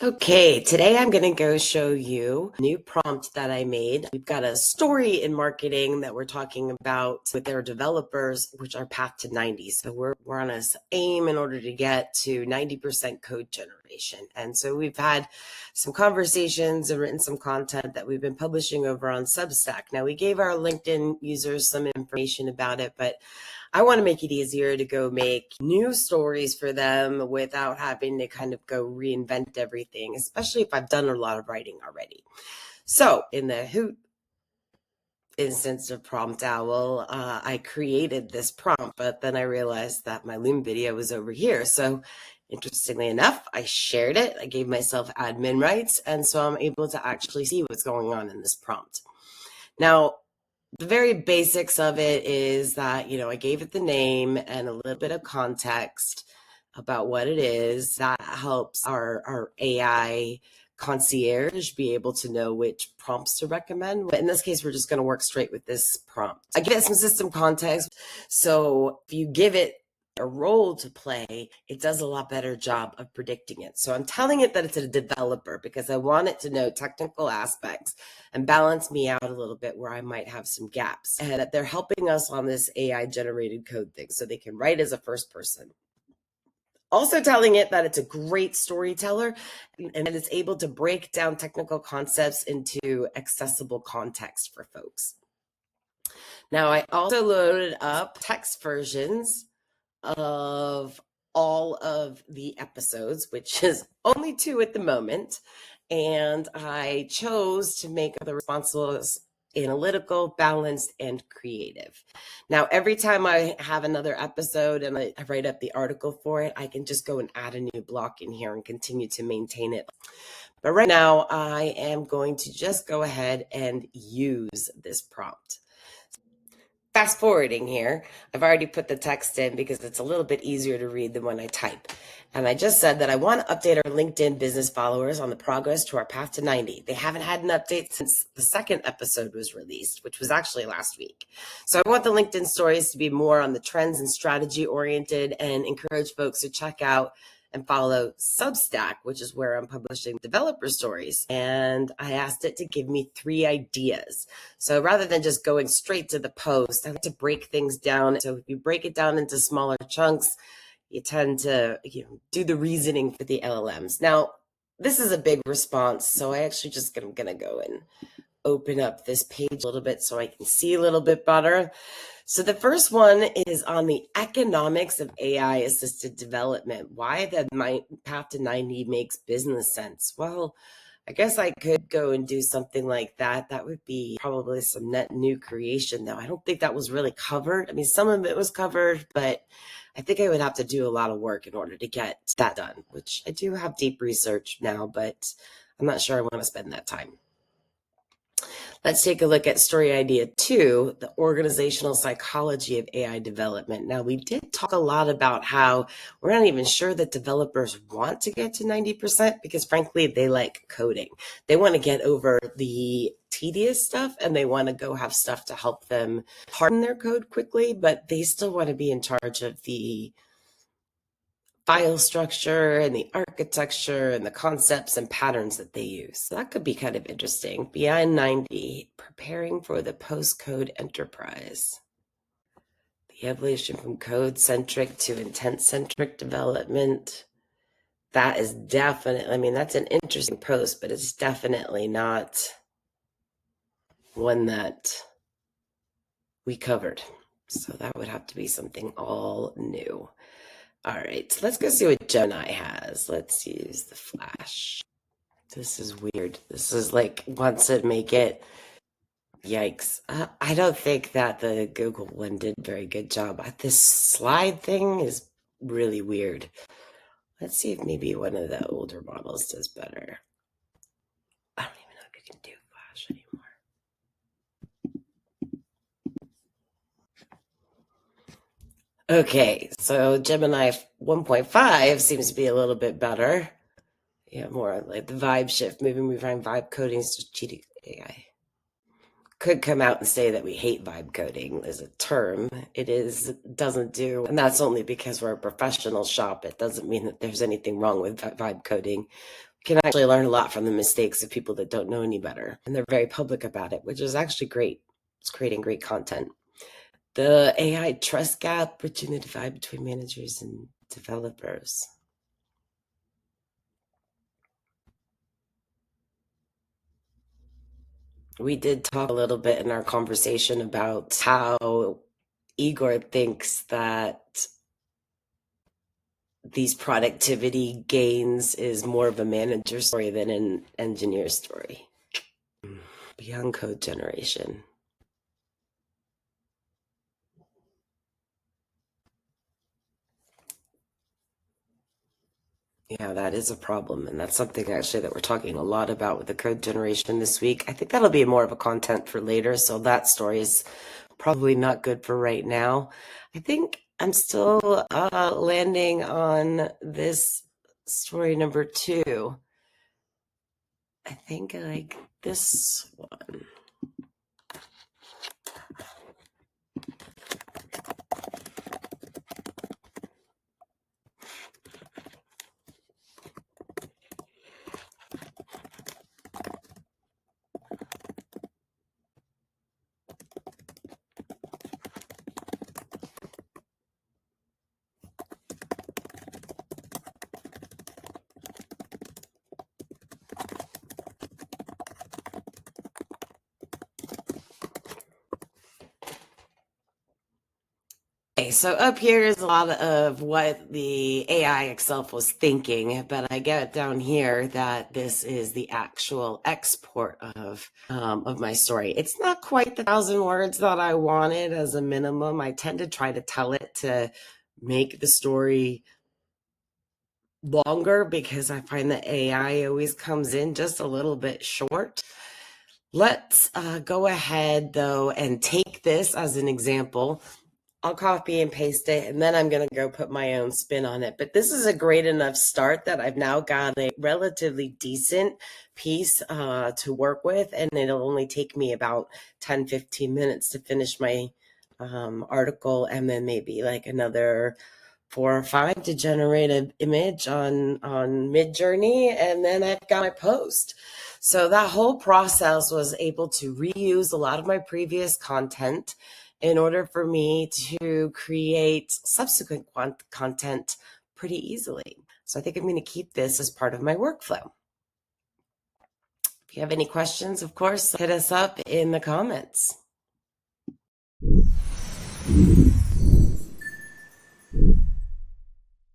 Okay, today I'm going to go show you a new prompt that I made. We've got a story in marketing that we're talking about with their developers, which are path to 90. So we're on a aim in order to get to 90% code generation. And so we've had some conversations and written some content that we've been publishing over on Substack. Now, we gave our LinkedIn users some information about it, but I want to make it easier to go make new stories for them without having to kind of go reinvent everything, especially if I've done a lot of writing already. So in the Hoot instance of PromptOwl, I created this prompt, but then I realized that my Loom video was over here. So interestingly enough, I shared it. I gave myself admin rights, and so I'm able to actually see what's going on in this prompt. Now, the very basics of it is that, I gave it the name and a little bit of context about what it is. That helps our AI concierge be able to know which prompts to recommend. But in this case, we're just going to work straight with this prompt. I give it some system context. So if you give it a role to play, it does a lot better job of predicting it. So I'm telling it that it's a developer because I want it to know technical aspects and balance me out a little bit where I might have some gaps, and that they're helping us on this AI generated code thing so they can write as a first person. Also telling it that it's a great storyteller and that it's able to break down technical concepts into accessible context for folks. Now, I also loaded up text versions of all of the episodes, which is only 2 at the moment. And I chose to make the responses analytical, balanced, and creative. Now, every time I have another episode and I write up the article for it, I can just go and add a new block in here and continue to maintain it. But right now, I am going to just go ahead and use this prompt. Fast forwarding here, I've already put the text in because it's a little bit easier to read than when I type. And I just said that I want to update our LinkedIn business followers on the progress to our path to 90. They haven't had an update since the second episode was released, which was actually last week. So I want the LinkedIn stories to be more on the trends and strategy oriented and encourage folks to check out and follow Substack, which is where I'm publishing developer stories. And I asked it to give me 3 ideas. So rather than just going straight to the post, I like to break things down. So if you break it down into smaller chunks, you tend to do the reasoning for the LLMs. Now, this is a big response, so I actually just am going to go and open up this page a little bit so I can see a little bit better. So the first one is on the economics of AI assisted development. Why the path to 90 makes business sense. Well, I guess I could go and do something like that. That would be probably some net new creation, though. I don't think that was really covered. I mean, some of it was covered, but I think I would have to do a lot of work in order to get that done, which I do have deep research now, but I'm not sure I want to spend that time. Let's take a look at story idea 2, the organizational psychology of AI development. Now, we did talk a lot about how we're not even sure that developers want to get to 90% because, frankly, they like coding. They want to get over the tedious stuff and they want to go have stuff to help them harden their code quickly, but they still want to be in charge of the file structure and the architecture and the concepts and patterns that they use. So that could be kind of interesting. Beyond 90, preparing for the post-code enterprise. The evolution from code-centric to intent-centric development. That is definitely, I mean, that's an interesting post, but it's definitely not one that we covered. So that would have to be something all new. All right, so let's go see what Gemini has. Let's use the Flash. This is weird. This is like, wants to make it, yikes. I don't think that the Google one did a very good job. This slide thing is really weird. Let's see if maybe one of the older models does better. I don't even know if you can do Flash anymore. Okay, so Gemini 1.5 seems to be a little bit better. Yeah, more like the vibe shift. Maybe we find vibe coding strategic AI. Could come out and say that we hate vibe coding as a term. Doesn't do, and that's only because we're a professional shop. It doesn't mean that there's anything wrong with vibe coding. We can actually learn a lot from the mistakes of people that don't know any better, and they're very public about it, which is actually great. It's creating great content. The AI trust gap, bridging the divide between managers and developers. We did talk a little bit in our conversation about how Igor thinks that these productivity gains is more of a manager story than an engineer story. Beyond code generation. Yeah, that is a problem. And that's something actually that we're talking a lot about with the code generation this week. I think that'll be more of a content for later. So that story is probably not good for right now. I think I'm still landing on this story number 2. I think I like this one. Okay, so up here is a lot of what the AI itself was thinking, but I get down here that this is the actual export of my story. It's not quite the 1,000 words that I wanted as a minimum. I tend to try to tell it to make the story longer because I find that AI always comes in just a little bit short. Let's go ahead though and take this as an example. I'll copy and paste it, and then I'm going to go put my own spin on it. But this is a great enough start that I've now got a relatively decent piece to work with, and it'll only take me about 10, 15 minutes to finish my article, and then maybe like another 4 or 5 to generate an image on Midjourney, and then I've got my post. So that whole process was able to reuse a lot of my previous content in order for me to create subsequent content pretty easily. So I think I'm going to keep this as part of my workflow. If you have any questions, of course, hit us up in the comments.